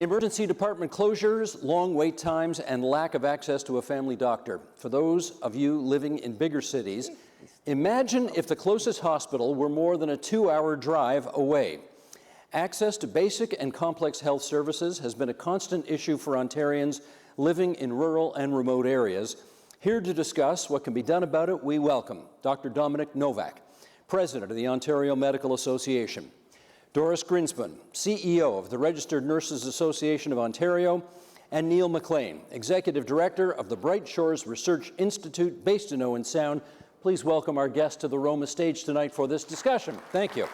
Emergency department closures, long wait times, and lack of access to a family doctor. For those of you living in bigger cities, imagine if the closest hospital were more than a 2-hour drive away. Access to basic and complex health services has been a constant issue for Ontarians living in rural and remote areas. Here to discuss what can be done about it, we welcome Dr. Dominik Nowak, President of the Ontario Medical Association, Doris Grinspun, CEO of the Registered Nurses Association of Ontario, and Neil MacLean, Executive Director of the Brightshores Research Institute based in Owen Sound. Please welcome our guests to the Roma stage tonight for this discussion. Thank you.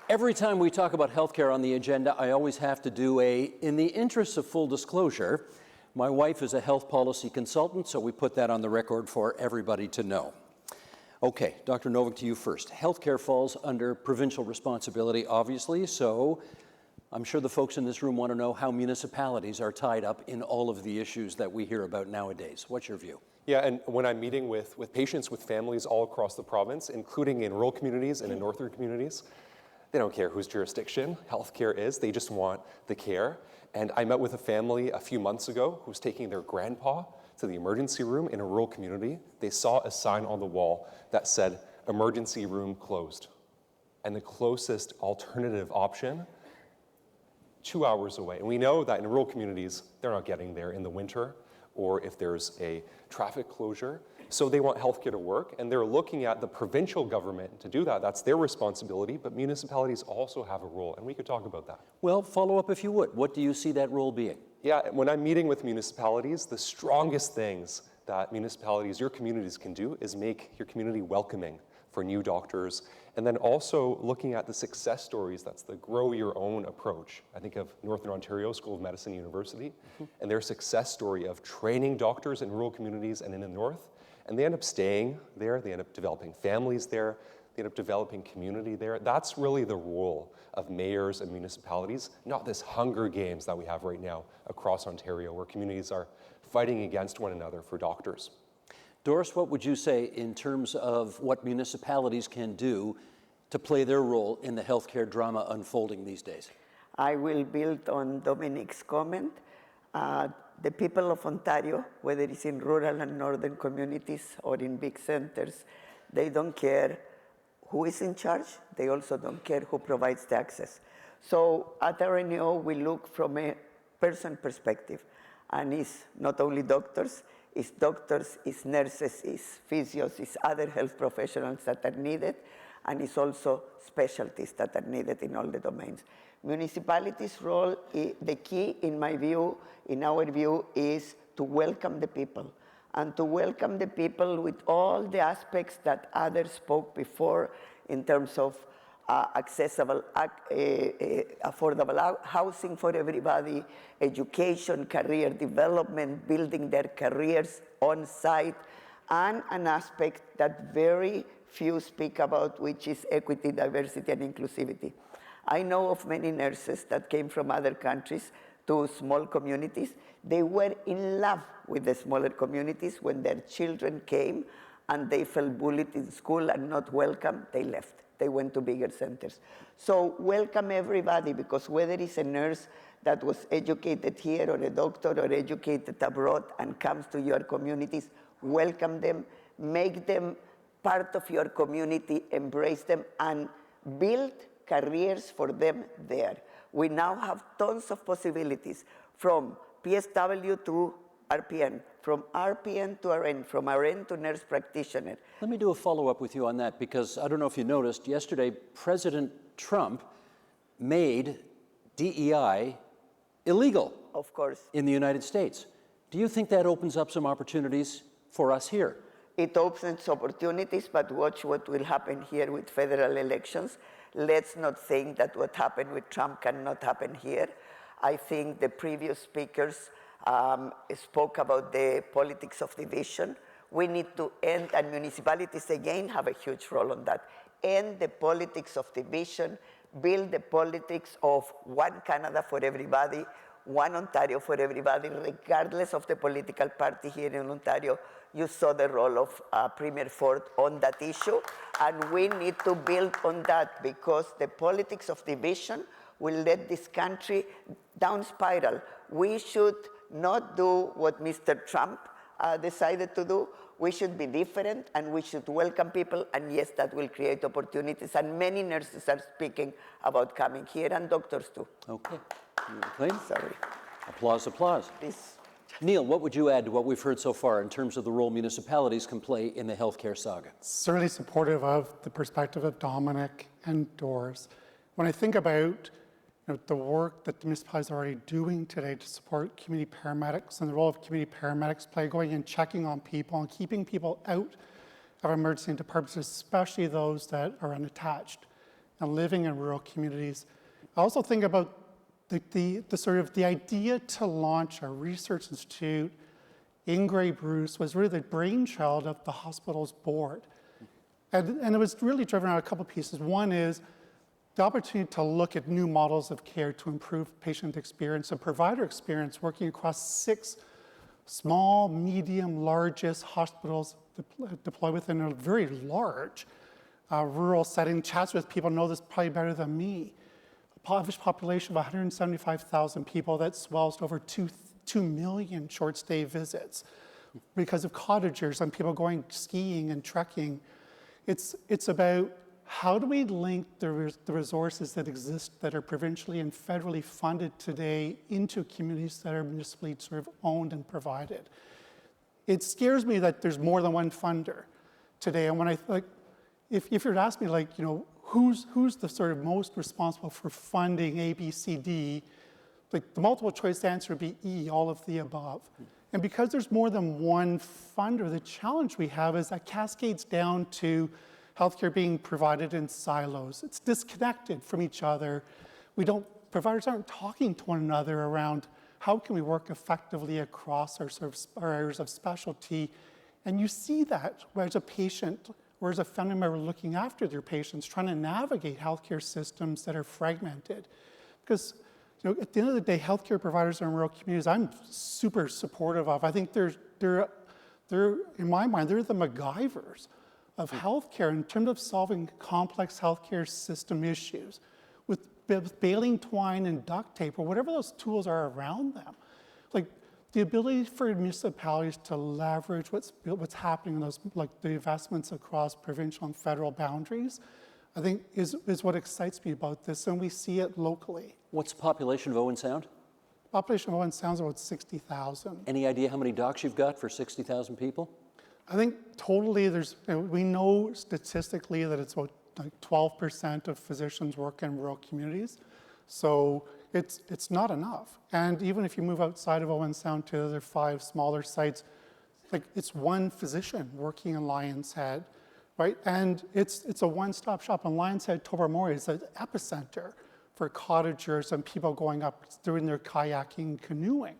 Every time we talk about healthcare on the agenda, I always have to do in the interest of full disclosure, my wife is a health policy consultant, so we put that on the record for everybody to know. Okay, Dr. Nowak, to you first. Healthcare falls under provincial responsibility, obviously, so I'm sure the folks in this room want to know how municipalities are tied up in all of the issues that we hear about nowadays. What's your view? Yeah, and when I'm meeting with patients, with families all across the province, including in rural communities and in northern communities, they don't care whose jurisdiction healthcare is, they just want the care. And I met with a family a few months ago who was taking their grandpa to the emergency room in a rural community. They saw a sign on the wall that said, "Emergency room closed." And the closest alternative option, 2 hours away. And we know that in rural communities, they're not getting there in the winter or if there's a traffic closure. So they want healthcare to work, and they're looking at the provincial government to do that. That's their responsibility, but municipalities also have a role, and we could talk about that. Well, follow up if you would. What do you see that role being? Yeah, when I'm meeting with municipalities, the strongest things that municipalities, your communities can do is make your community welcoming for new doctors, and then also looking at the success stories. That's the grow your own approach. I think of Northern Ontario School of Medicine University and their success story of training doctors in rural communities and in the north, and they end up staying there, they end up developing families there, they end up developing community there. That's really the role of mayors and municipalities, not this Hunger Games that we have right now across Ontario where communities are fighting against one another for doctors. Doris, what would you say in terms of what municipalities can do to play their role in the healthcare drama unfolding these days? I will build on Dominik's comment. The people of Ontario, whether it's in rural and northern communities or in big centers, they don't care who is in charge. They also don't care who provides the access. So at RNO, we look from a person perspective, and it's not only doctors, it's nurses, it's physios, it's other health professionals that are needed, and it's also specialties that are needed in all the domains. Municipalities' role, the key in my view, in our view, is to welcome the people, and to welcome the people with all the aspects that others spoke before in terms of accessible, affordable housing for everybody, education, career development, building their careers on site, and an aspect that very few speak about, which is equity, diversity, and inclusivity. I know of many nurses that came from other countries to small communities. They were in love with the smaller communities. When their children came and they felt bullied in school and not welcome, they left. They went to bigger centers. So welcome everybody, because whether it's a nurse that was educated here or a doctor or educated abroad and comes to your communities, welcome them, make them part of your community, embrace them, and build careers for them there. We now have tons of possibilities, from PSW to RPN, from RPN to RN, from RN to nurse practitioner. Let me do a follow-up with you on that, because I don't know if you noticed, yesterday President Trump made DEI illegal, of course, in the United States. Do you think that opens up some opportunities for us here? It opens opportunities, but watch what will happen here with federal elections. Let's not think that what happened with Trump cannot happen here. I think the previous speakers spoke about the politics of division. We need to end, and municipalities again have a huge role on that, end the politics of division, build the politics of one Canada for everybody, one Ontario for everybody, regardless of the political party here in Ontario. You saw the role of Premier Ford on that issue, and we need to build on that because the politics of division will let this country down spiral. We should not do what Mr. Trump decided to do. We should be different, and we should welcome people, and yes, that will create opportunities, and many nurses are speaking about coming here, and doctors too. Okay. MacLean? Sorry. Applause, applause. Please. Neil, what would you add to what we've heard so far in terms of the role municipalities can play in the healthcare saga? Certainly supportive of the perspective of Dominik and Doris. When I think about the work that the municipalities are already doing today to support community paramedics and the role of community paramedics play going and checking on people and keeping people out of emergency departments, especially those that are unattached and living in rural communities. I also think about the idea to launch a research institute in Grey Bruce was really the brainchild of the hospital's board. And it was really driven out a couple pieces. One is the opportunity to look at new models of care to improve patient experience and provider experience working across 6 small, medium, largest hospitals deployed within a very large rural setting. Chats with people know this probably better than me. Average population of 175,000 people that swells to over 2 million short stay visits because of cottagers and people going skiing and trekking. It's about how do we link the resources that exist that are provincially and federally funded today into communities that are municipally sort of owned and provided. It scares me that there's more than one funder today. And when if you were to ask me who's the sort of most responsible for funding A, B, C, D, the multiple choice answer would be E, all of the above. And because there's more than one funder, the challenge we have is that cascades down to healthcare being provided in silos. It's disconnected from each other. Providers aren't talking to one another around how can we work effectively across our areas of specialty. And you see that as a patient or as a family member looking after their patients, trying to navigate healthcare systems that are fragmented. Because at the end of the day, healthcare providers in rural communities, I'm super supportive of. I think they're in my mind, they're the MacGyvers of healthcare in terms of solving complex healthcare system issues with baling twine and duct tape or whatever those tools are around them. The ability for municipalities to leverage what's happening in those, the investments across provincial and federal boundaries, I think is what excites me about this, and we see it locally. What's the population of Owen Sound? Population of Owen Sound is about 60,000. Any idea how many docs you've got for 60,000 people? I think totally we know statistically that it's about 12% of physicians work in rural communities. So it's not enough. And even if you move outside of Owen Sound to the other 5 smaller sites, it's one physician working in Lion's Head, right? And it's a one-stop shop. And Lion's Head, Tobermory is an epicenter for cottagers and people going up doing their kayaking, canoeing.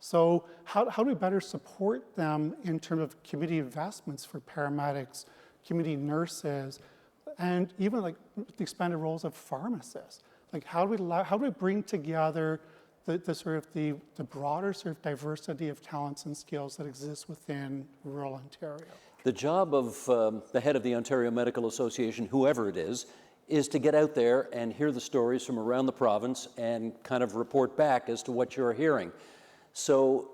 So how do we better support them in terms of community investments for paramedics, community nurses, and even the expanded roles of pharmacists? How do we bring together the broader sort of diversity of talents and skills that exist within rural Ontario? The job of the head of the Ontario Medical Association, whoever it is to get out there and hear the stories from around the province and kind of report back as to what you're hearing. So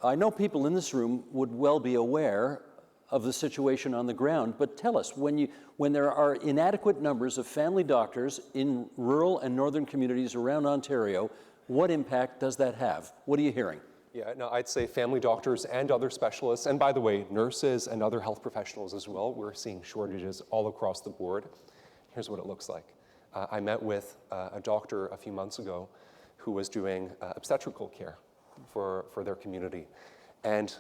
I know people in this room would well be aware of the situation on the ground, but tell us, when there are inadequate numbers of family doctors in rural and northern communities around Ontario, what impact does that have? What are you hearing? Yeah, no, I'd say family doctors and other specialists, and by the way, nurses and other health professionals as well, we're seeing shortages all across the board. Here's what it looks like. I met with a doctor a few months ago who was doing obstetrical care for their community. And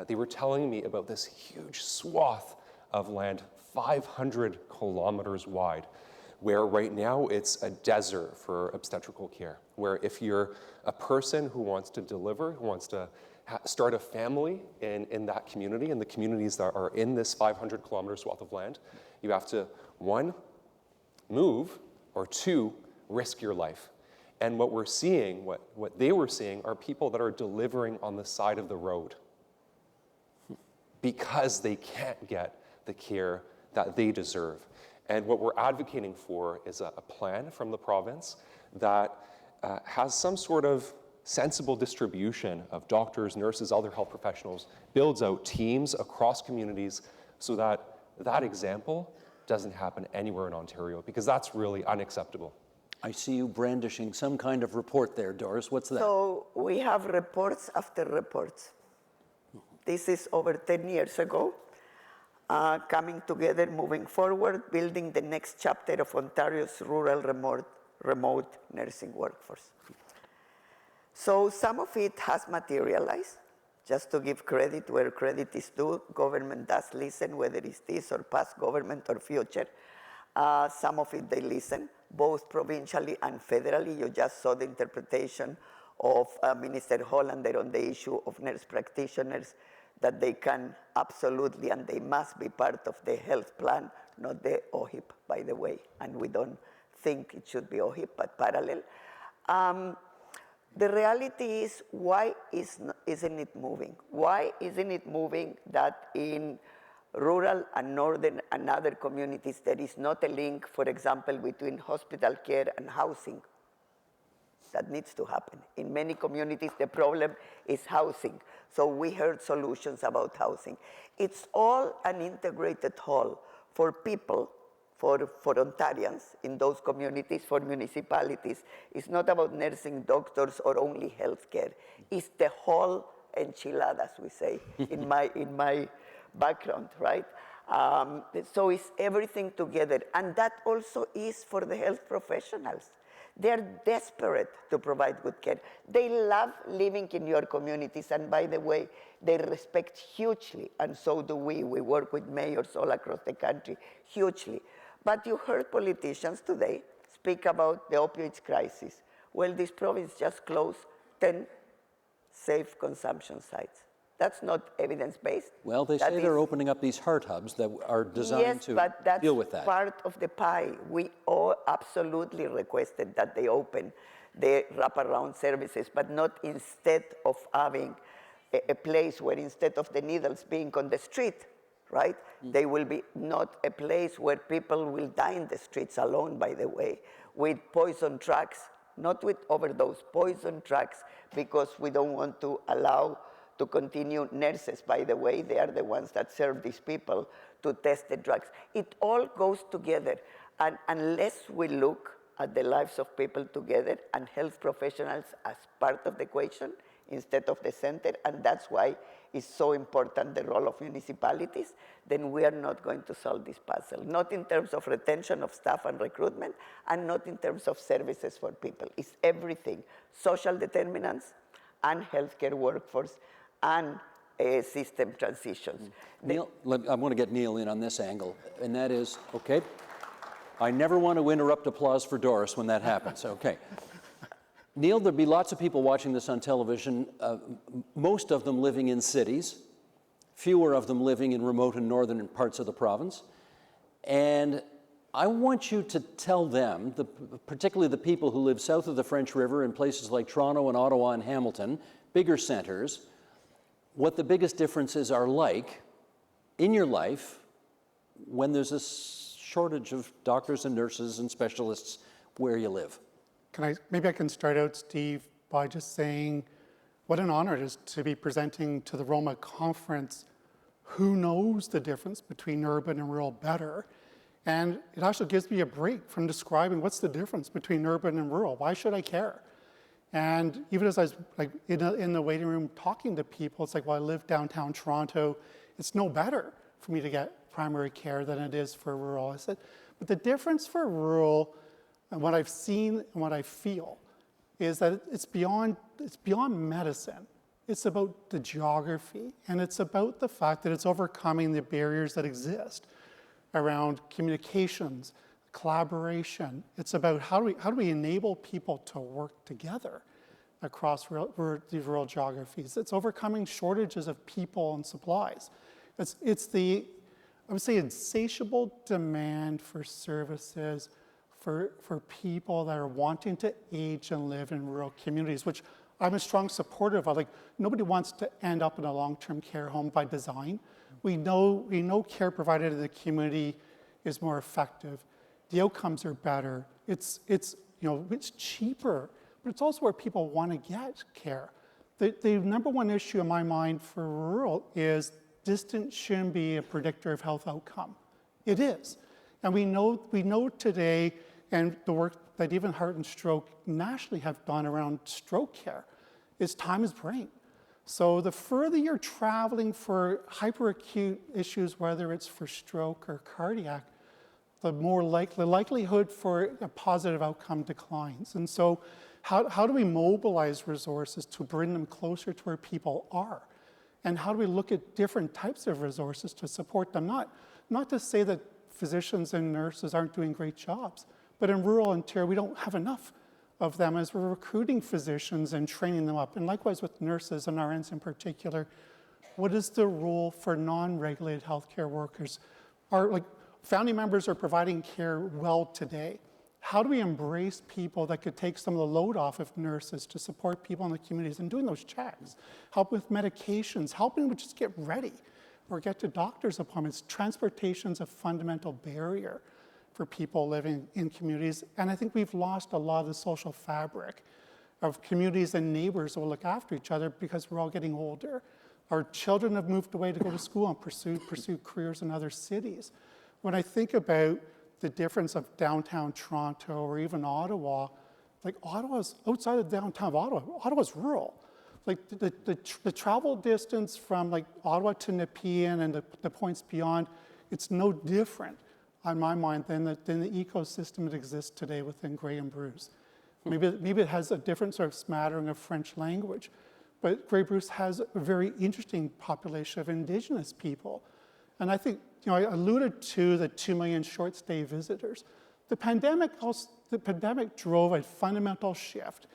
they were telling me about this huge swath of land, 500 kilometers wide, where right now it's a desert for obstetrical care, where if you're a person who wants to deliver, who wants to start a family in that community, in the communities that are in this 500 kilometer swath of land, you have to, 1, move, or 2, risk your life. And what we're seeing, what they were seeing, are people that are delivering on the side of the road because they can't get the care that they deserve. And what we're advocating for is a plan from the province that has some sort of sensible distribution of doctors, nurses, other health professionals, builds out teams across communities so that that example doesn't happen anywhere in Ontario, because that's really unacceptable. I see you brandishing some kind of report there, Doris. What's that? So we have reports after reports. This is over 10 years ago, coming together, moving forward, building the next chapter of Ontario's rural remote nursing workforce. So some of it has materialized. Just to give credit where credit is due, government does listen, whether it's this or past government or future. Some of it they listen, both provincially and federally. You just saw the interpretation of Minister Hollander on the issue of nurse practitioners, that they can absolutely and they must be part of the health plan, not the OHIP, by the way. And we don't think it should be OHIP, but parallel. The reality is, why isn't it moving? Why isn't it moving that in rural and northern and other communities there is not a link, for example, between hospital care and housing? That needs to happen. In many communities, the problem is housing. So we heard solutions about housing. It's all an integrated whole for people, for Ontarians in those communities, for municipalities. It's not about nursing, doctors, or only healthcare. It's the whole enchilada, as we say, in my background, right? So it's everything together. And that also is for the health professionals. They're desperate to provide good care. They love living in your communities. And by the way, they respect hugely, and so do we. We work with mayors all across the country, hugely. But you heard politicians today speak about the opioids crisis. Well, this province just closed 10 safe consumption sites. That's not evidence-based. Well, they say they're opening up these heart hubs that are designed to deal with that. Yes, but that's part of the pie. We all absolutely requested that they open the wraparound services, but not instead of having a place where instead of the needles being on the street, right, they will be not a place where people will die in the streets alone, by the way, with poison trucks, not with overdose, poison trucks, because we don't want to allow to continue nurses, by the way, they are the ones that serve these people, to test the drugs. It all goes together. And unless we look at the lives of people together and health professionals as part of the equation instead of the center, and that's why it's so important, the role of municipalities, then we are not going to solve this puzzle. Not in terms of retention of staff and recruitment, and not in terms of services for people. It's everything, social determinants and healthcare workforce, and system transitions. Neil, I want to get Neil in on this angle, and that is, okay, I never want to interrupt applause for Doris when that happens, okay. Neil, there'll be lots of people watching this on television, most of them living in cities, fewer of them living in remote and northern parts of the province, and I want you to tell them, particularly the people who live south of the French River in places like Toronto and Ottawa and Hamilton, bigger centers, what the biggest differences are like in your life when there's a shortage of doctors and nurses and specialists where you live. Maybe I can start out, Steve, by just saying what an honor it is to be presenting to the Roma Conference who knows the difference between urban and rural better. And it actually gives me a break from describing what's the difference between urban and rural. Why should I care? And even as I was like in the waiting room talking to people, it's like, well, I live downtown Toronto. It's no better for me to get primary care than it is for rural. I said, but the difference for rural and what I've seen and what I feel is that it's beyond medicine. It's about the geography, and it's about the fact that it's overcoming the barriers that exist around communications, collaboration. It's about how do we enable people to work together across these rural geographies. It's overcoming shortages of people and supplies. It's the, I would say, insatiable demand for services for people that are wanting to age and live in rural communities, which I'm a strong supporter of. Like, nobody wants to end up in a long-term care home by design. We know care provided in the community is more effective. The outcomes are better. It's cheaper, but it's also where people want to get care. The number one issue in my mind for rural is distance shouldn't be a predictor of health outcome. It is. And we know today, and the work that even Heart and Stroke nationally have done around stroke care, is time is brain. So the further you're traveling for hyperacute issues, whether it's for stroke or cardiac, the more likelihood for a positive outcome declines. And so how do we mobilize resources to bring them closer to where people are? And how do we look at different types of resources to support them? Not to say that physicians and nurses aren't doing great jobs, but in rural Ontario, we don't have enough of them as we're recruiting physicians and training them up. And likewise with nurses and RNs in particular, what is the role for non-regulated healthcare workers? Family members are providing care well today. How do we embrace people that could take some of the load off of nurses to support people in the communities and doing those checks? Help with medications, helping them just get ready or get to doctor's appointments. Transportation's a fundamental barrier for people living in communities. And I think we've lost a lot of the social fabric of communities and neighbors who will look after each other because we're all getting older. Our children have moved away to go to school and pursue careers in other cities. When I think about the difference of downtown Toronto or even Ottawa, like Ottawa's outside of downtown of Ottawa, Ottawa's rural. Like the travel distance from like Ottawa to Nepean and the points beyond, it's no different on my mind than the ecosystem that exists today within Grey and Bruce. Maybe it has a different sort of smattering of French language, but Grey Bruce has a very interesting population of Indigenous people. And I think, I alluded to the 2 million short stay visitors. The pandemic drove a fundamental shift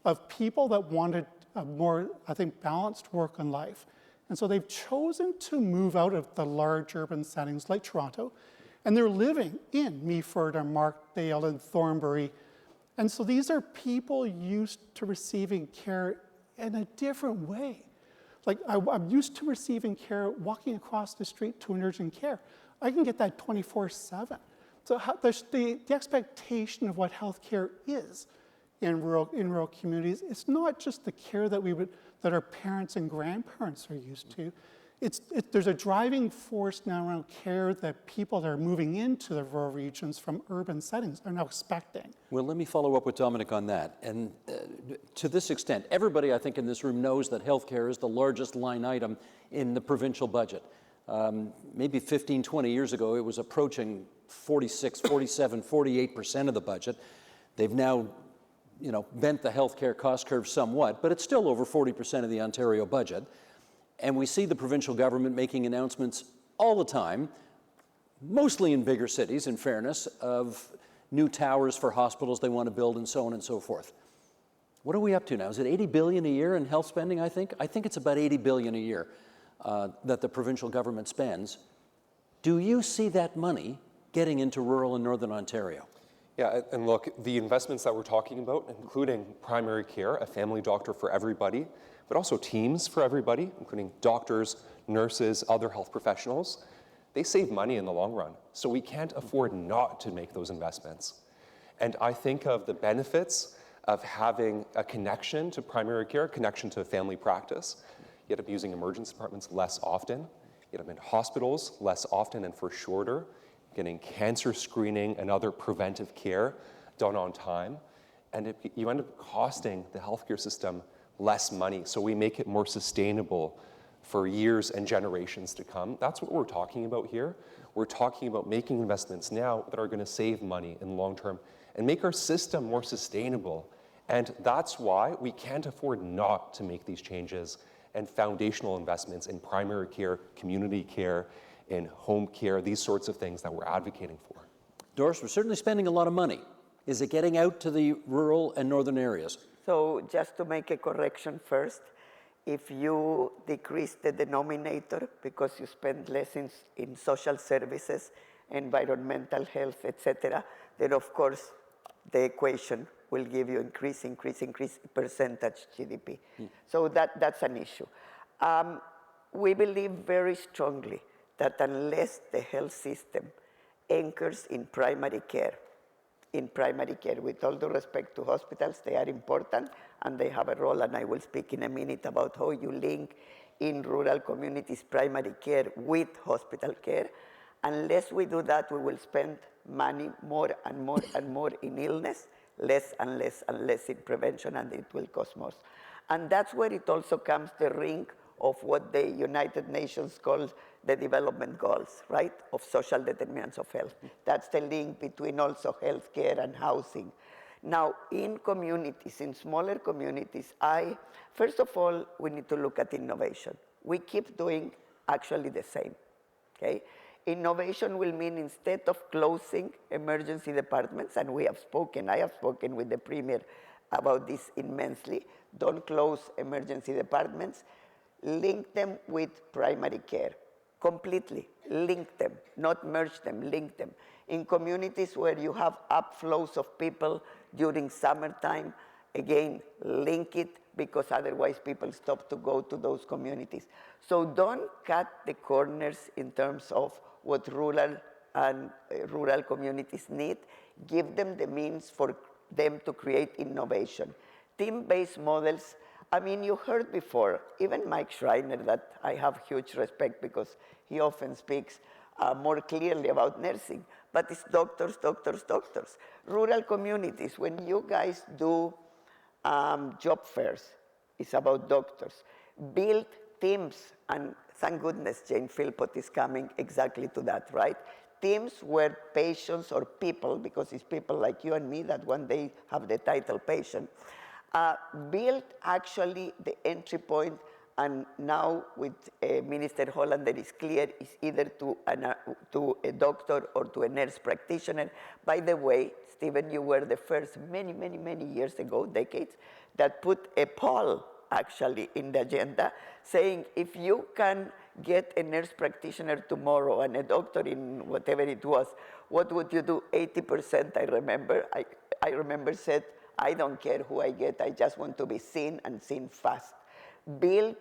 of people that wanted a more, I think, balanced work and life. And so they've chosen to move out of the large urban settings like Toronto, and they're living in Meaford or Markdale and Thornbury. And so these are people used to receiving care in a different way. Like I'm used to receiving care walking across the street to an urgent care. I can get that 24/7. So the expectation of what healthcare is in rural communities, it's not just the care that our parents and grandparents are used to. There's a driving force now around care that people that are moving into the rural regions from urban settings are now expecting. Well, let me follow up with Dominik on that. And to this extent, everybody I think in this room knows that healthcare is the largest line item in the provincial budget. Maybe 15, 20 years ago, it was approaching 46, 47, 48% of the budget. They've now bent the healthcare cost curve somewhat, but it's still over 40% of the Ontario budget. And we see the provincial government making announcements all the time, mostly in bigger cities, in fairness, of new towers for hospitals they want to build and so on and so forth. What are we up to now? Is it $80 billion a year in health spending, I think? I think it's about $80 billion a year that the provincial government spends. Do you see that money getting into rural and northern Ontario? Yeah, and look, the investments that we're talking about, including primary care, a family doctor for everybody, but also teams for everybody, including doctors, nurses, other health professionals, they save money in the long run. So we can't afford not to make those investments. And I think of the benefits of having a connection to primary care, a connection to family practice. You end up using emergency departments less often. You end up in hospitals less often and for shorter, getting cancer screening and other preventive care done on time. And you end up costing the healthcare system less money, so we make it more sustainable for years and generations to come. That's what we're talking about here. We're talking about making investments now that are going to save money in the long term and make our system more sustainable. And that's why we can't afford not to make these changes and foundational investments in primary care, community care, in home care, these sorts of things that we're advocating for. Doris, we're certainly spending a lot of money. Is it getting out to the rural and northern areas? So just to make a correction first, if you decrease the denominator because you spend less in social services, environmental health, etc., then of course the equation will give you increase percentage GDP. So that's an issue. We believe very strongly that unless the health system anchors in primary care, with all due respect to hospitals, they are important and they have a role, and I will speak in a minute about how you link in rural communities primary care with hospital care. Unless we do that, we will spend money more and more and more in illness, less and less and less in prevention, and it will cost more. And that's where it also comes the ring of what the United Nations calls the development goals, right, of social determinants of health. That's the link between also healthcare and housing. Now, in communities, in smaller communities, first of all, we need to look at innovation. We keep doing actually the same, okay? Innovation will mean instead of closing emergency departments, and I have spoken with the Premier about this immensely, don't close emergency departments, link them with primary care, completely, link them, not merge them, link them. In communities where you have upflows of people during summertime, again, link it, because otherwise people stop to go to those communities. So don't cut the corners in terms of what rural communities need. Give them the means for them to create innovation. Team-based models, I mean, you heard before, even Mike Schreiner, that I have huge respect because he often speaks more clearly about nursing, but it's doctors, doctors, doctors. Rural communities, when you guys do job fairs, it's about doctors. Build teams, and thank goodness Jane Philpott is coming exactly to that, right? Teams where patients or people, because it's people like you and me that one day have the title patient, build actually the entry point, and now with Minister Hollander is clear, is either to a doctor or to a nurse practitioner. By the way, Stephen, you were the first many, many, many years ago, decades, that put a poll actually in the agenda saying if you can get a nurse practitioner tomorrow and a doctor in whatever it was, what would you do? 80%, I remember said, I don't care who I get, I just want to be seen and seen fast. Build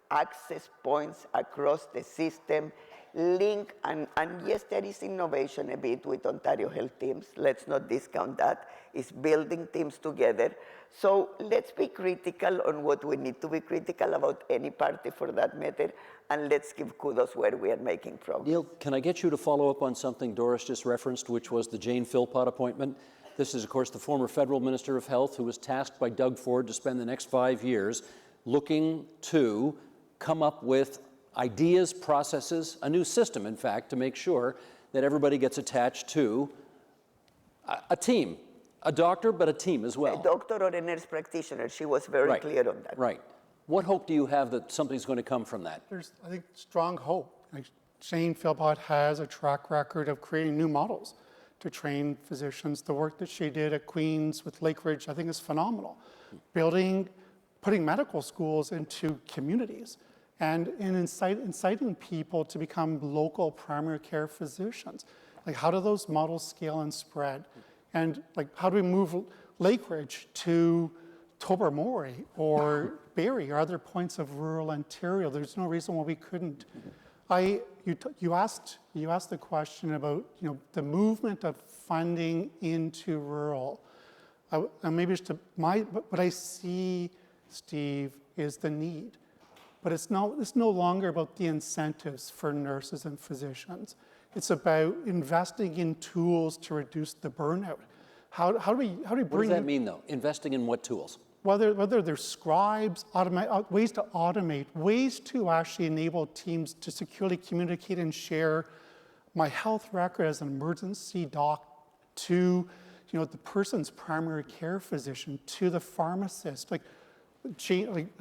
access points across the system, link, and yes, there is innovation a bit with Ontario Health Teams, let's not discount that, is building teams together. So let's be critical on what we need to be critical about, any party for that matter, and let's give kudos where we are making progress. Neil, can I get you to follow up on something Doris just referenced, which was the Jane Philpott appointment? This is, of course, the former federal Minister of Health who was tasked by Doug Ford to spend the next 5 years looking to come up with ideas, processes, a new system, in fact, to make sure that everybody gets attached to a team, a doctor, but a team as well. A doctor or a nurse practitioner, she was very clear on that. Right. What hope do you have that something's going to come from that? There's, I think, strong hope. Like Jane Philpott has a track record of creating new models to train physicians. The work that she did at Queen's with Lakeridge, I think, is phenomenal. Putting medical schools into communities and inciting people to become local primary care physicians. Like, how do those models scale and spread? And like, how do we move Lakeridge to Tobermory or Barrie or other points of rural Ontario? There's no reason why we couldn't. You asked the question about the movement of funding into rural. And maybe just what I see, Steve, is the need. But it's no longer about the incentives for nurses and physicians. It's about investing in tools to reduce the burnout. How do we bring? What does that mean, though? Investing in what tools? Whether they're scribes, ways to automate, ways to actually enable teams to securely communicate and share my health record as an emergency doc to the person's primary care physician, to the pharmacist. Like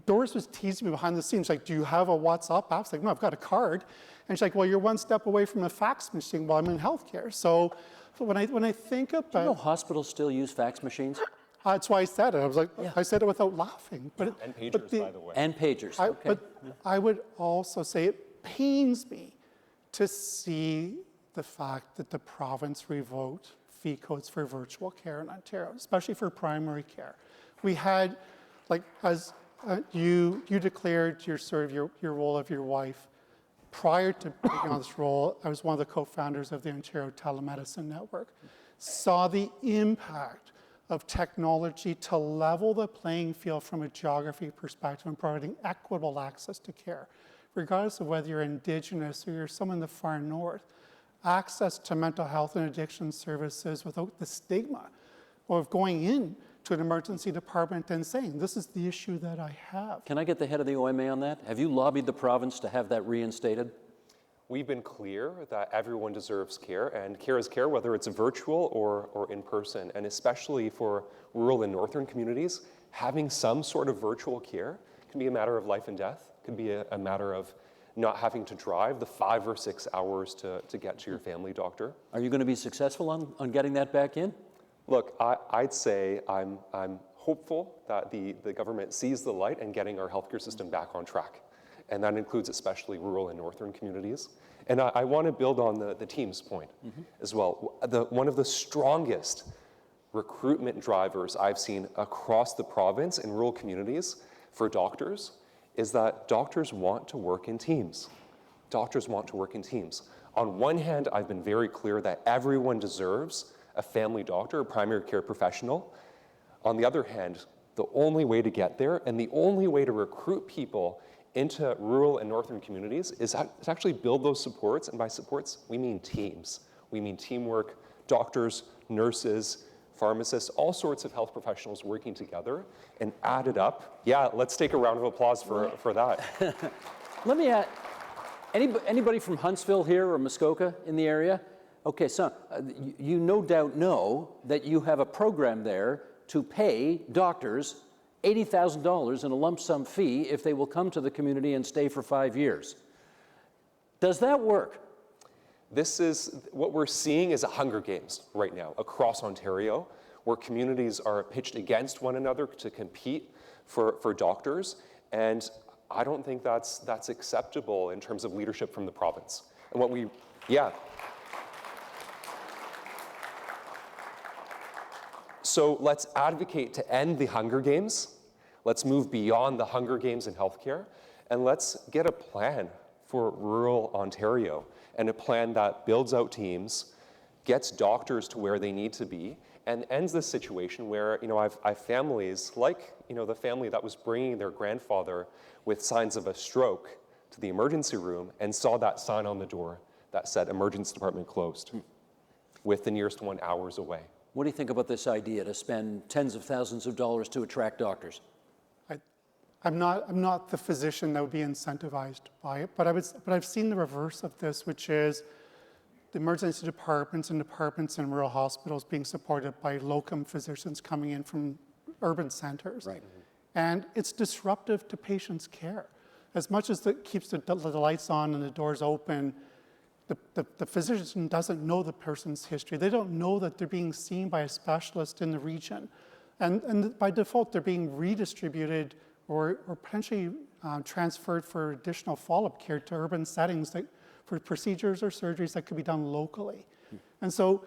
Doris was teasing me behind the scenes, like, do you have a WhatsApp app? I was like, no, I've got a card. And she's like, well, you're one step away from a fax machine while I'm in healthcare. So when I think about... Do you know hospitals still use fax machines? That's why I said it. I was like, I said it without laughing. And pagers, by the way. And pagers, okay. But I would also say it pains me to see the fact that the province revoked fee codes for virtual care in Ontario, especially for primary care. We had, like, as you declared your sort of your role of your wife. Prior to taking on this role, I was one of the co-founders of the Ontario Telemedicine Network. Saw the impact of technology to level the playing field from a geography perspective and providing equitable access to care. Regardless of whether you're Indigenous or you're someone in the far north, access to mental health and addiction services without the stigma of going in to an emergency department and saying, this is the issue that I have. Can I get the head of the OMA on that? Have you lobbied the province to have that reinstated? We've been clear that everyone deserves care, and care is care, whether it's virtual or in person. And especially for rural and northern communities, having some sort of virtual care can be a matter of life and death, can be a matter of not having to drive the 5 or 6 hours to get to your family doctor. Are you going to be successful on getting that back in? Look, I'd say I'm hopeful that the government sees the light in getting our healthcare system back on track. And that includes especially rural and northern communities. And I want to build on the team's point as well. One of the strongest recruitment drivers I've seen across the province in rural communities for doctors is that doctors want to work in teams. Doctors want to work in teams. On one hand, I've been very clear that everyone deserves a family doctor, a primary care professional. On the other hand, the only way to get there and the only way to recruit people into rural and northern communities is to actually build those supports. And by supports, we mean teams. We mean teamwork, doctors, nurses, pharmacists, all sorts of health professionals working together and add it up. Yeah, let's take a round of applause for that. Let me ask, anybody from Huntsville here or Muskoka in the area? Okay, so you no doubt know that you have a program there to pay doctors $80,000 in a lump sum fee if they will come to the community and stay for 5 years. Does that work? This is, what we're seeing is a Hunger Games right now across Ontario, where communities are pitched against one another to compete for doctors. And I don't think that's acceptable in terms of leadership from the province. And So let's advocate to end the Hunger Games. Let's move beyond the Hunger Games in healthcare, and let's get a plan for rural Ontario, and a plan that builds out teams, gets doctors to where they need to be, and ends this situation where, I've families like, the family that was bringing their grandfather with signs of a stroke to the emergency room and saw that sign on the door that said emergency department closed, with the nearest one hours away. What do you think about this idea to spend tens of thousands of dollars to attract doctors? I'm not the physician that would be incentivized by it, but I've seen the reverse of this, which is the emergency departments and departments in rural hospitals being supported by locum physicians coming in from urban centers. Right. And it's disruptive to patients' care. As much as it keeps the lights on and the doors open, the physician doesn't know the person's history. They don't know that they're being seen by a specialist in the region. And by default, they're being redistributed or potentially transferred for additional follow-up care to urban settings for procedures or surgeries that could be done locally. And so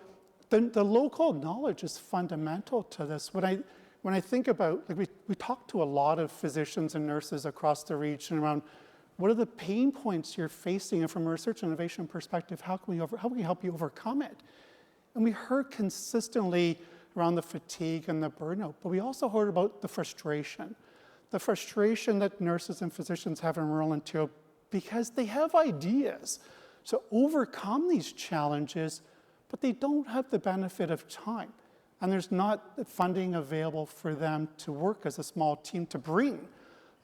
the local knowledge is fundamental to this. When I think about, we talk to a lot of physicians and nurses across the region around what are the pain points you're facing, and from a research and innovation perspective, how can we help you overcome it? And we heard consistently around the fatigue and the burnout, but we also heard about the frustration that nurses and physicians have in rural Ontario because they have ideas to overcome these challenges, but they don't have the benefit of time. And there's not the funding available for them to work as a small team to bring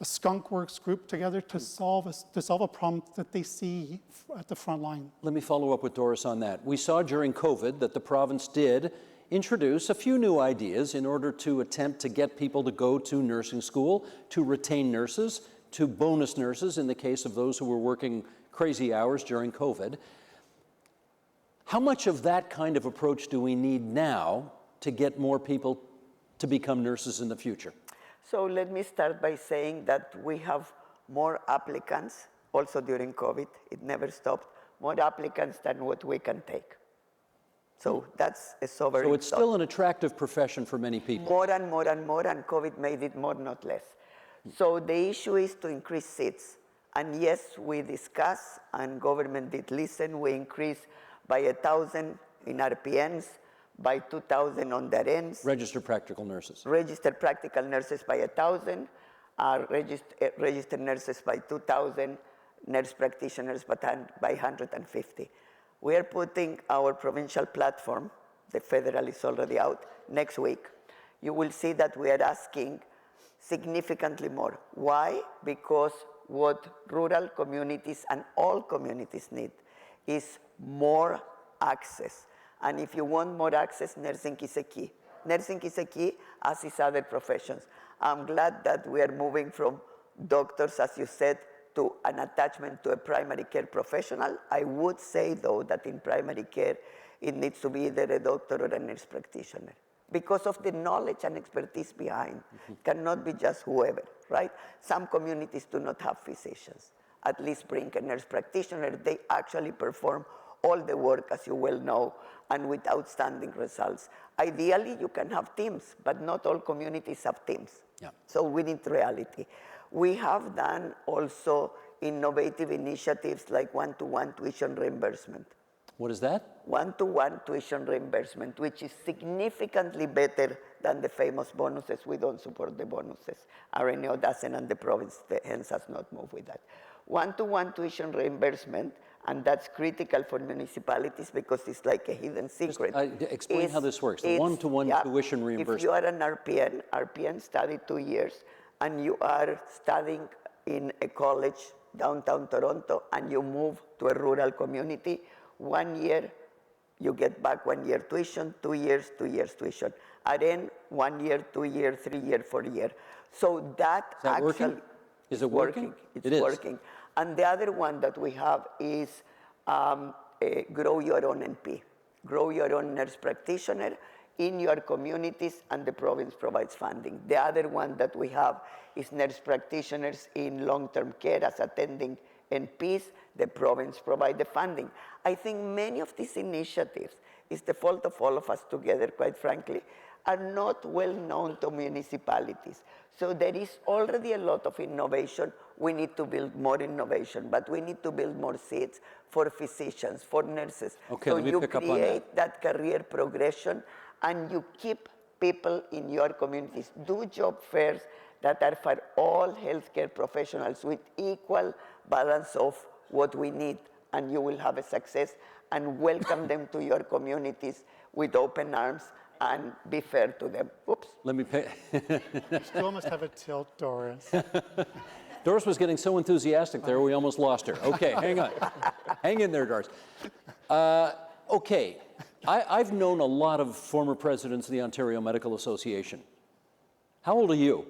a skunk works group together to solve a problem that they see at the front line. Let me follow up with Doris on that. We saw during COVID that the province did introduce a few new ideas in order to attempt to get people to go to nursing school, to retain nurses, to bonus nurses in the case of those who were working crazy hours during COVID. How much of that kind of approach do we need now to get more people to become nurses in the future? So let me start by saying that we have more applicants, also during COVID, it never stopped, more applicants than what we can take. So that's a sobering So it's thought. still an attractive profession for many people. More and more and more, and COVID made it more, not less. So the issue is to increase seats. And yes, we discussed, and government did listen, we increased by 1,000 in RPNs, by 2,000 on their ends. Registered practical nurses. Registered practical nurses by 1,000, registered nurses by 2,000, nurse practitioners by 150. We are putting our provincial platform, the federal is already out, next week. You will see that we are asking significantly more. Why? Because what rural communities and all communities need is more access. And if you want more access, nursing is a key. Nursing is a key, as is other professions. I'm glad that we are moving from doctors, as you said, to an attachment to a primary care professional. I would say, though, that in primary care, it needs to be either a doctor or a nurse practitioner because of the knowledge and expertise behind. It cannot be just whoever, right? Some communities do not have physicians. At least bring a nurse practitioner. They actually perform all the work, as you well know, and with outstanding results. Ideally, you can have teams, but not all communities have teams. Yeah. So we need reality. We have done also innovative initiatives like one-to-one tuition reimbursement. What is that? One-to-one tuition reimbursement, which is significantly better than the famous bonuses. We don't support the bonuses. RNO doesn't, and the province hence has not moved with that. One-to-one tuition reimbursement, and that's critical for municipalities because it's like a hidden secret. Explain how this works, the one-to-one tuition reimbursement. If you are an RPN studied 2 years, and you are studying in a college downtown Toronto, and you move to a rural community, 1 year, you get back 1 year tuition, 2 years, 2 years tuition. RN, 1 year, 2 year, 3 year, 4 year. So that, is that actually working? Is it working? It's working. And the other one that we have is grow your own NP, grow your own nurse practitioner in your communities, and the province provides funding. The other one that we have is nurse practitioners in long-term care as attending NPs. The province provides the funding. I think many of these initiatives, it's the fault of all of us together, quite frankly, are not well known to municipalities. So there is already a lot of innovation. We need to build more innovation, but we need to build more seats for physicians, for nurses. Okay, so let me you pick up on create that career progression, and you keep people in your communities. Do job fairs that are for all healthcare professionals with equal balance of what we need, and you will have a success, and welcome them to your communities with open arms and be fair to them. Oops. Let me pay. Still must have a tilt, Doris. Doris was getting so enthusiastic there, we almost lost her. Okay, hang on. Hang in there, Doris. Okay, I've known a lot of former presidents of the Ontario Medical Association. How old are you?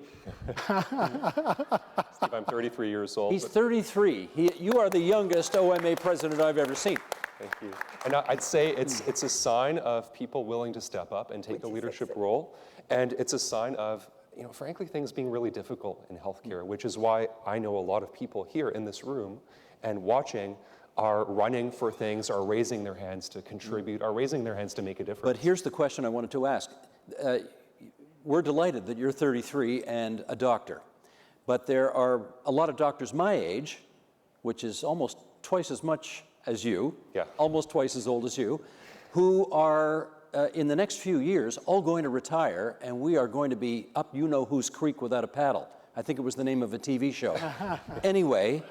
Steve, I'm 33 years old. He's 33. You are the youngest OMA president I've ever seen. Thank you. And I'd say it's a sign of people willing to step up and take the leadership role. And it's a sign of, frankly, things being really difficult in healthcare, which is why I know a lot of people here in this room and watching are running for things, are raising their hands to contribute, are raising their hands to make a difference. But here's the question I wanted to ask. We're delighted that you're 33 and a doctor, but there are a lot of doctors my age, which is almost twice as much as you, almost twice as old as you, who are in the next few years all going to retire, and we are going to be up you-know-whose creek without a paddle. I think it was the name of a TV show. Anyway,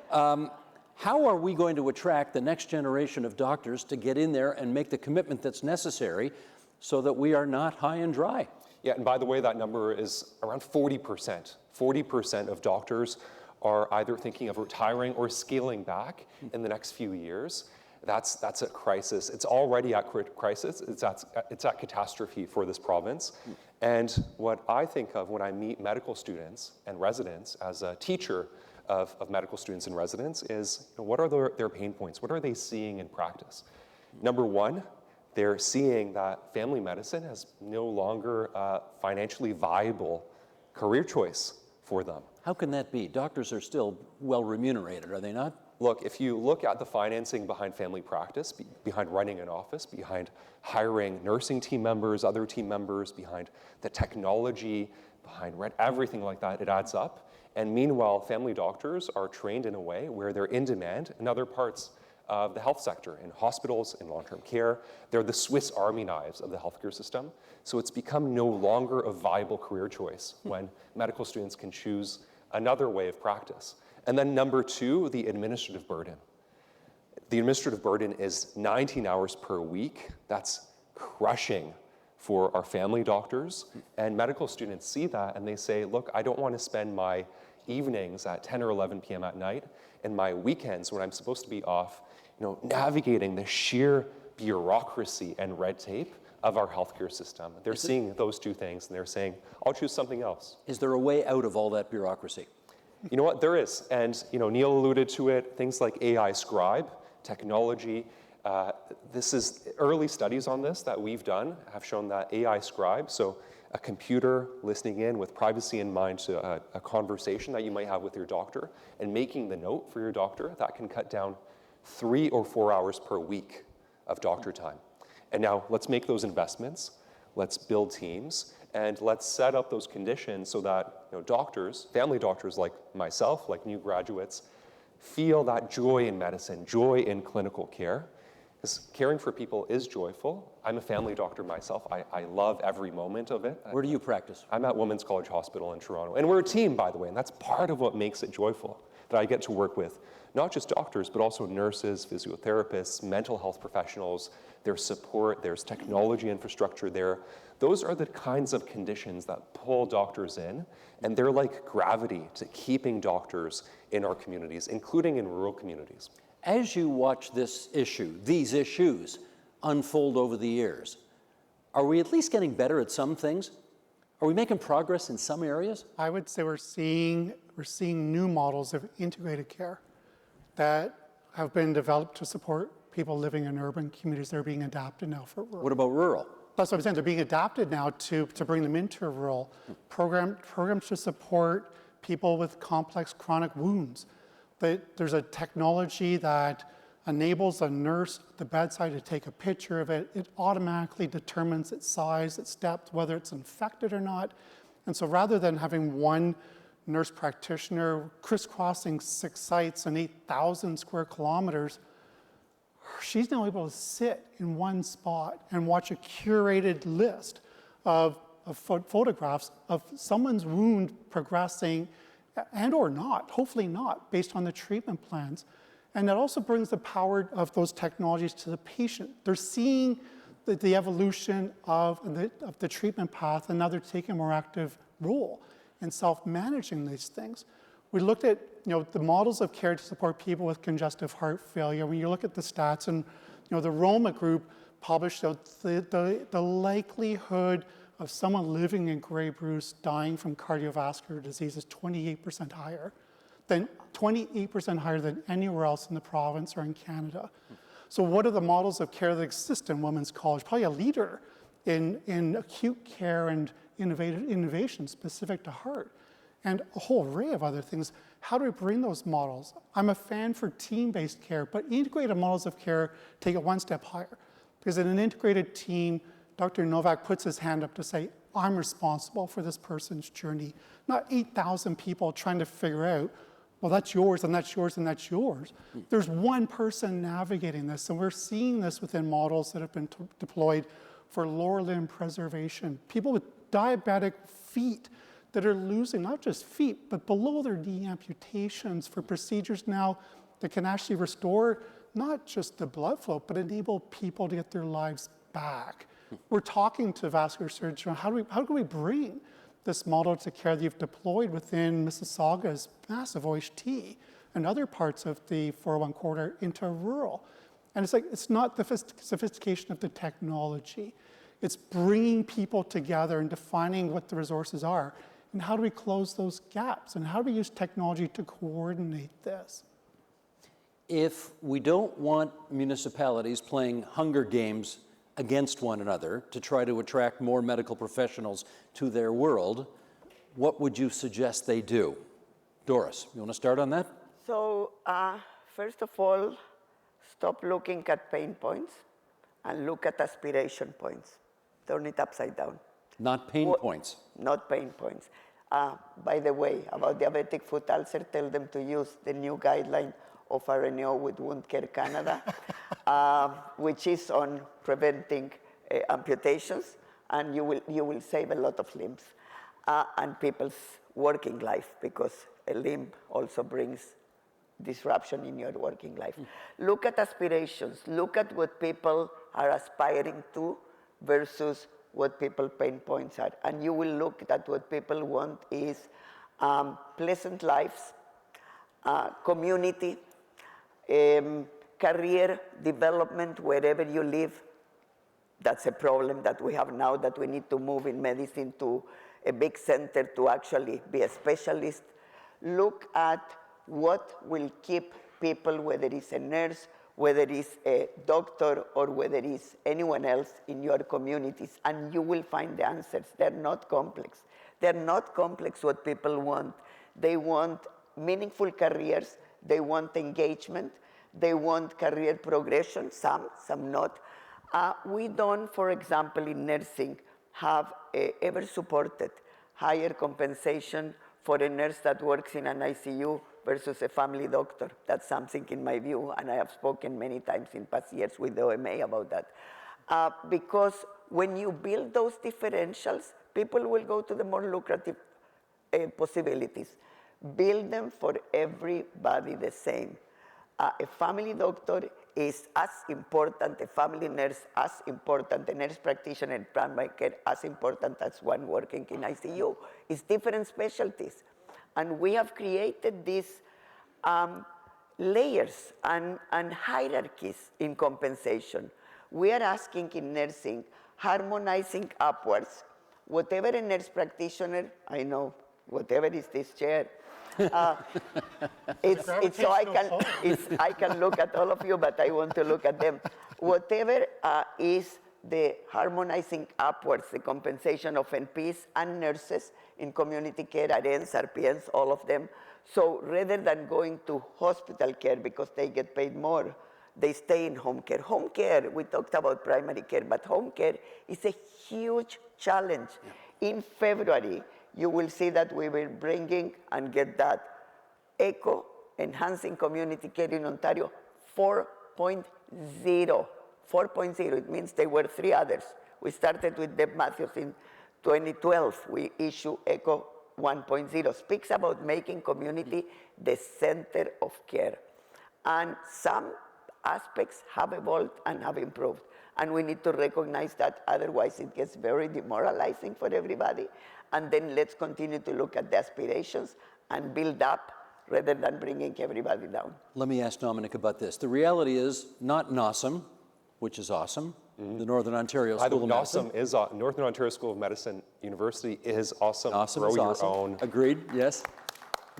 how are we going to attract the next generation of doctors to get in there and make the commitment that's necessary so that we are not high and dry? Yeah, and by the way, that number is around 40%. 40% of doctors are either thinking of retiring or scaling back in the next few years. That's a crisis. It's already at crisis. It's at catastrophe for this province. And what I think of when I meet medical students and residents as a teacher of medical students and residents is, what are their pain points? What are they seeing in practice? Number one, they're seeing that family medicine is no longer a financially viable career choice for them. How can that be? Doctors are still well remunerated, are they not? Look, if you look at the financing behind family practice, behind running an office, behind hiring nursing team members, other team members, behind the technology, behind rent, everything like that, it adds up. And meanwhile, family doctors are trained in a way where they're in demand in other parts of the health sector, in hospitals, in long-term care. They're the Swiss Army knives of the healthcare system. So it's become no longer a viable career choice when medical students can choose another way of practice. And then number two, the administrative burden. The administrative burden is 19 hours per week. That's crushing for our family doctors. And medical students see that and they say, look, I don't want to spend my evenings at 10 or 11 p.m. at night and my weekends when I'm supposed to be off, navigating the sheer bureaucracy and red tape of our healthcare system. They're seeing those two things and they're saying, I'll choose something else. Is there a way out of all that bureaucracy? You know what, there is. And Neil alluded to it, things like AI scribe, technology. This is early studies on this that we've done have shown that AI scribe, so a computer listening in with privacy in mind to a conversation that you might have with your doctor and making the note for your doctor, that can cut down 3 or 4 hours per week of doctor time. And now let's make those investments, let's build teams, and let's set up those conditions so that doctors, family doctors like myself, like new graduates, feel that joy in medicine, joy in clinical care. Because caring for people is joyful. I'm a family doctor myself. I love every moment of it. Where do you practice? I'm at Women's College Hospital in Toronto. And we're a team, by the way, and that's part of what makes it joyful, that I get to work with not just doctors, but also nurses, physiotherapists, mental health professionals, there's support, there's technology infrastructure there. Those are the kinds of conditions that pull doctors in, and they're like gravity to keeping doctors in our communities, including in rural communities. As you watch this issue, these issues, unfold over the years, are we at least getting better at some things? Are we making progress in some areas? I would say we're seeing new models of integrated care that have been developed to support people living in urban communities that are being adapted now for rural. What about rural? That's what I'm saying. They're being adapted now to bring them into rural programs to support people with complex chronic wounds. There's a technology that enables a nurse at the bedside to take a picture of it. It automatically determines its size, its depth, whether it's infected or not. And so rather than having one nurse practitioner crisscrossing 6 sites and 8,000 square kilometers, she's now able to sit in one spot and watch a curated list of photographs of someone's wound progressing and or not, hopefully not, based on the treatment plans. And that also brings the power of those technologies to the patient. They're seeing the evolution of the treatment path, and now they're taking a more active role in self-managing these things. We looked at the models of care to support people with congestive heart failure. When you look at the stats, and the Roma group published the likelihood of someone living in Grey Bruce dying from cardiovascular disease is 28% higher than anywhere else in the province or in Canada. So what are the models of care that exist in Women's College? Probably a leader in acute care and innovation specific to heart, and a whole array of other things. How do we bring those models? I'm a fan for team-based care, but integrated models of care take it one step higher. Because in an integrated team, Dr. Nowak puts his hand up to say, I'm responsible for this person's journey, not 8,000 people trying to figure out, well, that's yours, and that's yours, and that's yours. There's one person navigating this, and we're seeing this within models that have been deployed for lower limb preservation. People with diabetic feet that are losing not just feet, but below their knee amputations for procedures now that can actually restore not just the blood flow, but enable people to get their lives back. We're talking to vascular surgeons on how do we bring this model to care that you've deployed within Mississauga's massive OHT and other parts of the 401 corridor into rural. And it's not the sophistication of the technology. It's bringing people together and defining what the resources are. And how do we close those gaps? And how do we use technology to coordinate this? If we don't want municipalities playing Hunger Games against one another to try to attract more medical professionals to their world, what would you suggest they do? Doris, you want to start on that? So First of all, stop looking at pain points and look at aspiration points. Turn it upside down. Not pain points. Not pain points. By the way, about diabetic foot ulcer, tell them to use the new guideline of RNO with Wound Care Canada, which is on preventing amputations, and you will save a lot of limbs and people's working life, because a limb also brings disruption in your working life. Look at aspirations. Look at what people are aspiring to versus what people pain points are. And you will look at what people want is pleasant lives, community, career development wherever you live. That's a problem that we have now, that we need to move in medicine to a big center to actually be a specialist. Look at what will keep people, whether it's a nurse, whether it's a doctor, or whether it's anyone else in your communities, and you will find the answers. They're not complex. They're not complex what people want. They want meaningful careers. They want engagement. They want career progression, some not. We don't, for example, in nursing, have ever supported higher compensation for a nurse that works in an ICU versus a family doctor. That's something in my view, and I have spoken many times in past years with the OMA about that. Because when you build those differentials, people will go to the more lucrative possibilities. Build them for everybody the same. A family doctor is as important, a family nurse as important, a nurse practitioner in primary care as important as one working in ICU. It's different specialties. And we have created these layers and hierarchies in compensation. We are asking in nursing, harmonizing upwards, whatever a nurse practitioner, I know, whatever is this chair, it's so I can look at all of you, but I want to look at them. Whatever is the harmonizing upwards, the compensation of NPs and nurses in community care, RNs, RPNs, all of them. So rather than going to hospital care because they get paid more, they stay in home care. Home care, we talked about primary care, but home care is a huge challenge. Yeah. In February, you will see that we will bringing and get that ECHO, Enhancing Community Care in Ontario, 4.0. 4.0, it means there were 3 others. We started with Deb Matthews in 2012. We issue ECHO 1.0, speaks about making community the center of care. And some aspects have evolved and have improved. And we need to recognize that, otherwise it gets very demoralizing for everybody. And then let's continue to look at the aspirations and build up rather than bringing everybody down. Let me ask Dominik about this. The reality is not NOSM, which is awesome, the Northern Ontario School of Medicine. Is Northern Ontario School of Medicine University is awesome. Awesome Grow is your awesome. own. Agreed, yes.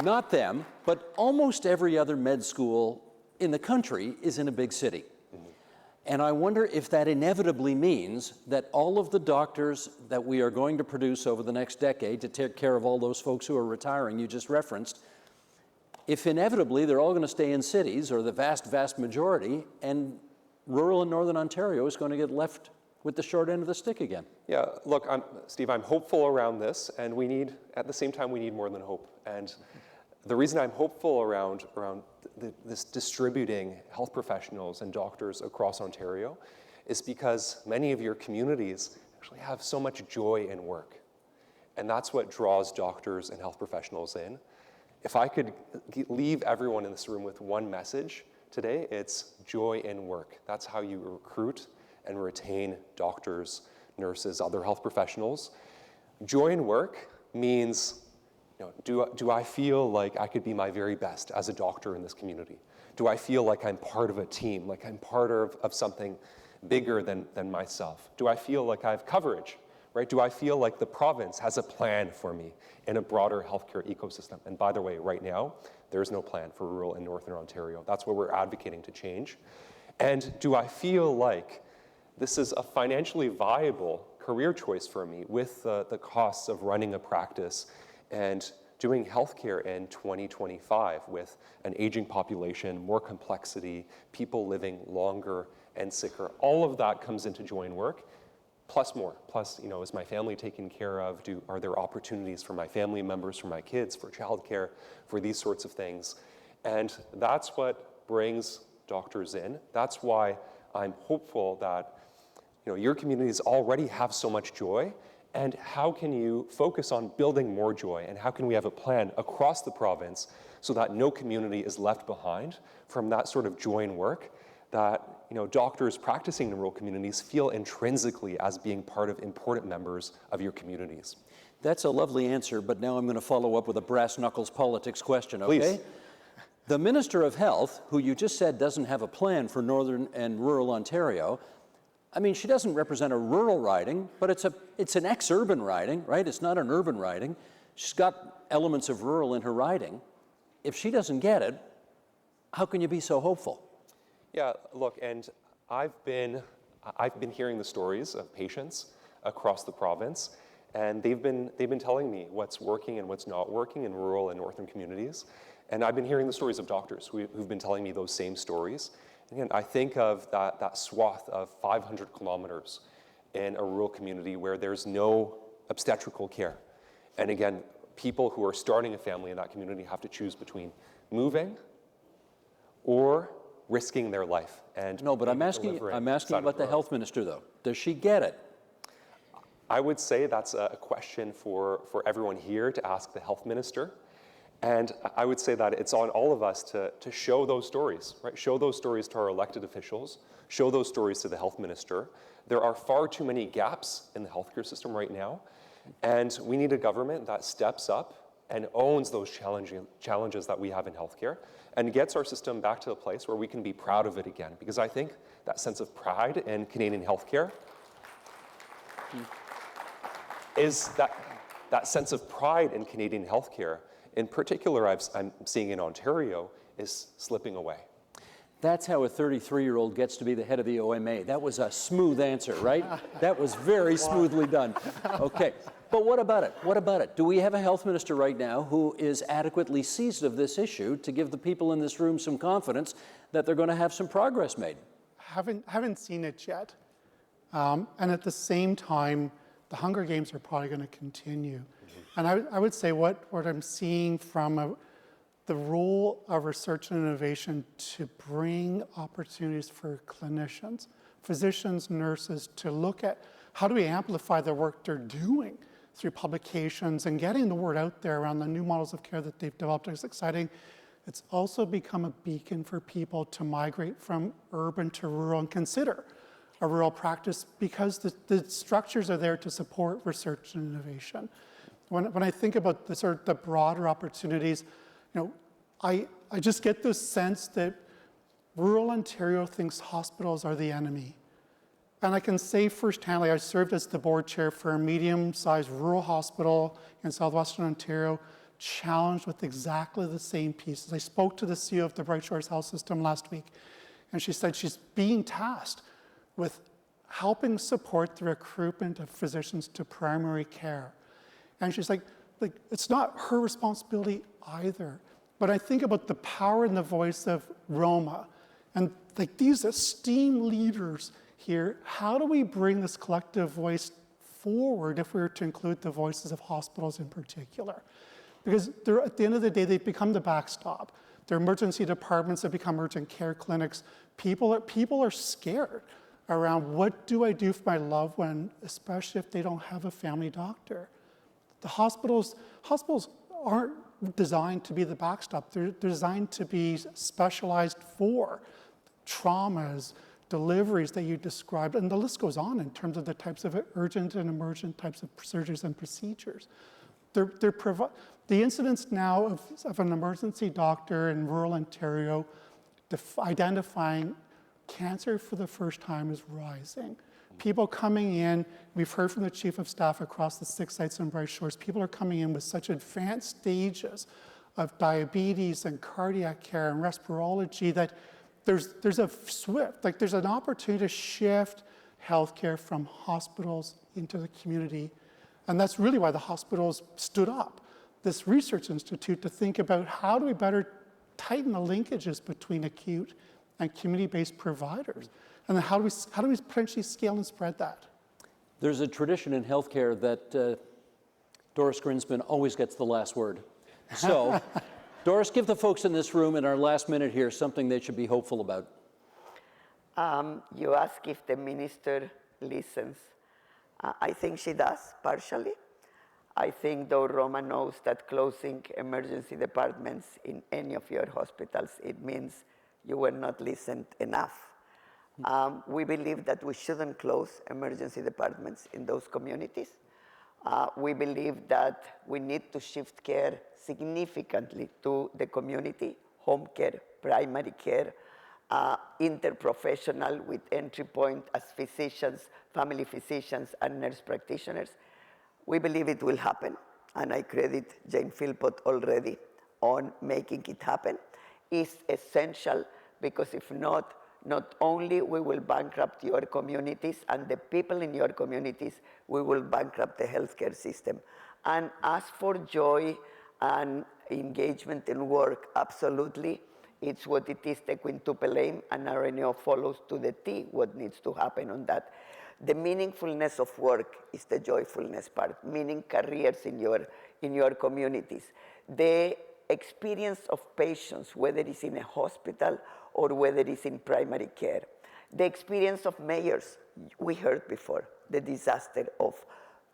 Not them, but almost every other med school in the country is in a big city. And I wonder if that inevitably means that all of the doctors that we are going to produce over the next decade to take care of all those folks who are retiring, you just referenced, if inevitably they're all going to stay in cities, or the vast majority, and rural and Northern Ontario is going to get left with the short end of the stick again. Yeah, look, Steve, I'm hopeful around this, and at the same time, we need more than hope. And the reason I'm hopeful around this distributing health professionals and doctors across Ontario is because many of your communities actually have so much joy in work. And that's what draws doctors and health professionals in. If I could leave everyone in this room with one message today, it's joy in work. That's how you recruit and retain doctors, nurses, other health professionals. Joy in work means, do I feel like I could be my very best as a doctor in this community? Do I feel like I'm part of a team, like I'm part of something bigger than myself? Do I feel like I have coverage, right? Do I feel like the province has a plan for me in a broader healthcare ecosystem? And by the way, right now, there's no plan for rural and Northern Ontario. That's what we're advocating to change. And do I feel like this is a financially viable career choice for me with the costs of running a practice and doing healthcare in 2025 with an aging population, more complexity, people living longer and sicker. All of that comes into join work, plus more. Plus, is my family taken care of? Are there opportunities for my family members, for my kids, for childcare, for these sorts of things? And that's what brings doctors in. That's why I'm hopeful that your communities already have so much joy, and how can you focus on building more joy, and how can we have a plan across the province so that no community is left behind from that sort of join work that doctors practicing in rural communities feel intrinsically as being part of important members of your communities. That's a lovely answer, but now I'm going to follow up with a brass knuckles politics question, okay? Please. The Minister of Health, who you just said doesn't have a plan for Northern and rural Ontario, I mean, she doesn't represent a rural riding, but it's an ex-urban riding, right? It's not an urban riding. She's got elements of rural in her riding. If she doesn't get it, how can you be so hopeful? Yeah, look, and I've been hearing the stories of patients across the province, and they've been telling me what's working and what's not working in rural and northern communities. And I've been hearing the stories of doctors who've been telling me those same stories. Again, I think of that swath of 500 kilometers in a rural community where there's no obstetrical care. And again, people who are starting a family in that community have to choose between moving or risking their life. And no, but I'm asking about the health minister, though. Does she get it? I would say that's a question for everyone here to ask the health minister. And I would say that it's on all of us to show those stories, right? Show those stories to our elected officials, show those stories to the health minister. There are far too many gaps in the healthcare system right now, and we need a government that steps up and owns those challenges that we have in healthcare and gets our system back to a place where we can be proud of it again. Because I think that sense of pride in Canadian healthcare is that sense of pride in Canadian healthcare, in particular, I'm seeing in Ontario, is slipping away. That's how a 33-year-old gets to be the head of the OMA. That was a smooth answer, right? That was very smoothly done. Okay, but what about it? What about it? Do we have a health minister right now who is adequately seized of this issue to give the people in this room some confidence that they're going to have some progress made? Haven't seen it yet. And at the same time, the Hunger Games are probably going to continue. And I would say what I'm seeing from the role of research and innovation to bring opportunities for clinicians, physicians, nurses, to look at how do we amplify the work they're doing through publications and getting the word out there around the new models of care that they've developed is exciting. It's also become a beacon for people to migrate from urban to rural and consider a rural practice because the structures are there to support research and innovation. When I think about the broader opportunities, I just get this sense that rural Ontario thinks hospitals are the enemy. And I can say firsthand, I served as the board chair for a medium-sized rural hospital in southwestern Ontario, challenged with exactly the same pieces. I spoke to the CEO of the Brightshores Health System last week, and she said she's being tasked with helping support the recruitment of physicians to primary care. And she's like, it's not her responsibility either. But I think about the power and the voice of Roma and these esteemed leaders here. How do we bring this collective voice forward if we were to include the voices of hospitals in particular? Because at the end of the day, they've become the backstop. Their emergency departments have become urgent care clinics. People are scared around what do I do for my loved one, especially if they don't have a family doctor. The hospitals aren't designed to be the backstop. They're designed to be specialized for traumas, deliveries that you described, and the list goes on in terms of the types of urgent and emergent types of surgeries and procedures. The incidence now of an emergency doctor in rural Ontario identifying cancer for the first time is rising. People coming in, we've heard from the chief of staff across the 6 sites in Brightshores, people are coming in with such advanced stages of diabetes and cardiac care and respirology that there's an opportunity to shift healthcare from hospitals into the community. And that's really why the hospitals stood up. this research institute to think about how do we better tighten the linkages between acute and community-based providers, and then how do we potentially scale and spread that? There's a tradition in healthcare that Doris Grinspun always gets the last word. So, Doris, give the folks in this room in our last minute here something they should be hopeful about. You ask if the minister listens. I think she does, partially. I think, though, Roma knows that closing emergency departments in any of your hospitals, it means you were not listened enough. We believe that we shouldn't close emergency departments in those communities. We believe that we need to shift care significantly to the community, home care, primary care, interprofessional with entry point as physicians, family physicians, and nurse practitioners. We believe it will happen, and I credit Jane Philpott already on making it happen. It's essential because if not, not only we will bankrupt your communities and the people in your communities, we will bankrupt the healthcare system. And as for joy and engagement in work, absolutely, it's what it is, the quintuple aim, and RNO follows to the T what needs to happen on that. The meaningfulness of work is the joyfulness part, meaning careers in your communities. The experience of patients, whether it's in a hospital or whether it's in primary care. The experience of mayors, we heard before, the disaster of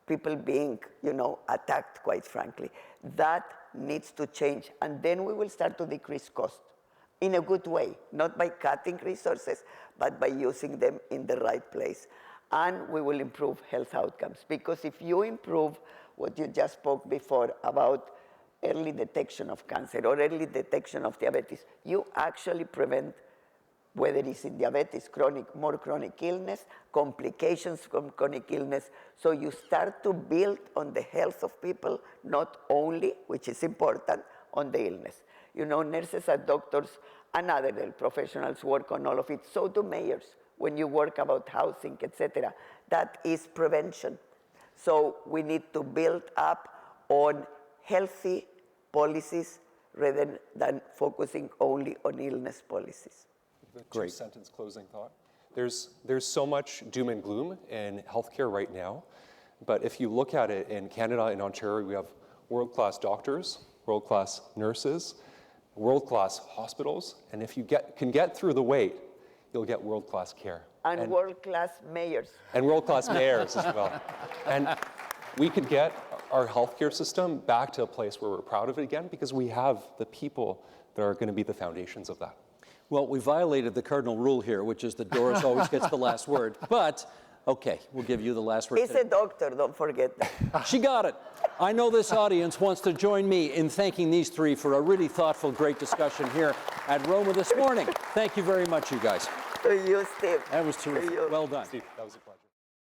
people being, attacked, quite frankly. That needs to change, and then we will start to decrease cost in a good way, not by cutting resources, but by using them in the right place. And we will improve health outcomes, because if you improve what you just spoke before about early detection of cancer or early detection of diabetes, you actually prevent, whether it's in diabetes, more chronic illness, complications from chronic illness. So you start to build on the health of people, not only, which is important, on the illness. Nurses and doctors and other health professionals work on all of it. So do mayors when you work about housing, etc. That is prevention. So we need to build up on healthy policies rather than focusing only on illness policies. Great. Two-sentence closing thought. There's so much doom and gloom in healthcare right now, but if you look at it in Canada and Ontario, we have world-class doctors, world-class nurses, world-class hospitals, and if you can get through the wait, you'll get world-class care. And world-class mayors. And world-class mayors as well. And we could get our healthcare system back to a place where we're proud of it again, because we have the people that are going to be the foundations of that. Well, we violated the cardinal rule here, which is that Doris always gets the last word. But, okay, we'll give you the last word. He's a doctor, don't forget that. She got it. I know this audience wants to join me in thanking these three for a really thoughtful, great discussion here at Roma this morning. Thank you very much, you guys. To you, Steve. That was terrific. Well done. Steve, that was a pleasure.